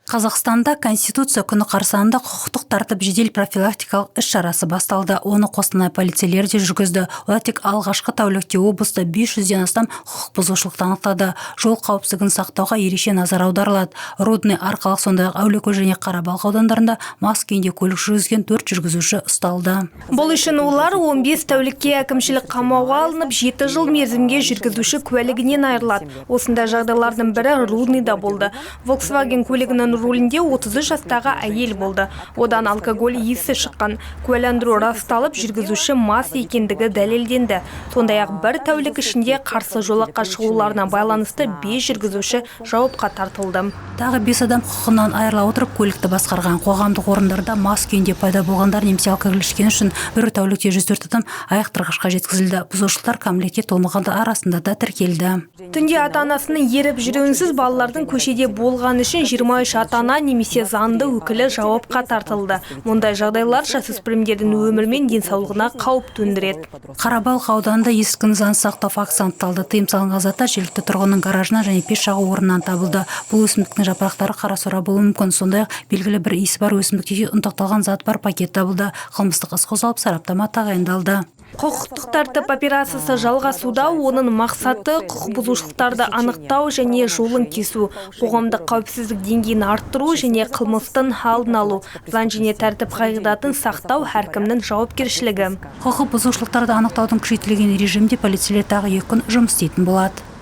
Қазақстанда Конституция күні қарсаңында құқықтық тәртіп жедел профилактикалық іс-шарасы басталды. Оны Қостанай полицейлері де жүргізді. Олар тек алғашқы тәулікте облыста 500-ден астам құқық бұзушылықты анықтады. Жол қауіпсіздігін сақтауға ерекше назар аударылады. Рудный, Арқалық, сондай-ақ Әулиекөл және Қарабалық аудандарында мас күйінде көлік жүргізген 4 жүргізуші ұсталды. Бұл үшін олар 15 тәулікке әкімшілік қамауға алынып, 7 жыл мерзімге жүргізуші куәлігінен айырылады. Осындай жағдайлардың бірі Рудныйда болды. Volkswagen көлігінің рулінде 33 жастағы әйел болды. Одан алкоголь иісі шыққан. Куәландыру расталып, жүргізуші мас екендігі дәлелденді. Сондай-ақ бір тәулік ішінде қарсы жолаққа шығуларына байланысты 5 жүргізуші жауапқа тартылды. Тағы 5 адам құқығынан айырыла отырып көлікті басқарған. Қоғамдық орындарда мас күйінде пайда болғандар немесе алкоголь ішкені үшін бір тәулікте 104 адам аяқтырғышқа жеткізілді. Бұзушылықтар кәмелетке толмағандар арасында да тіркелді. Түнде ата-анасының еріп жүруінсіз балалардың көшеде болған үшін 23 ата-ана немесе заңды өкілі жауапқа тартылды. Мұндай жағдайлар жасөспірімдердің өмірі мен денсаулығына қауіп төндіреді. Қарабалық ауданында ескі нысанды сақтау фактісі анықталды. Тыйым салынған заттар жергілікті тұрғынның гаражынан және пеш жағу орнынан табылды. Бұл өсімдіктің жапырақтары қарасұра болуы мүмкін. Сондай-ақ белгілі бір иісі бар өсімдікте ұнтақталған зат бар пакет табылды. Қылмыстық іс қозғалып, сараптама тағайындалды. Құқықтық тәртіп операциясы жалғасуда, оның мақсаты құқық бұзушылықтарды анықтау және жолын кесу, қоғамдық қауіпсіздік деңгейін арттыру және қылмыстың алдын алу, заң және тәртіп қағидатын сақтау әркімнің жауапкершілігі. Құқық бұзушылықтарды анықтаудың күшейтілген режимде полицейлер тағы 2 күн жұмыс істейтін болады.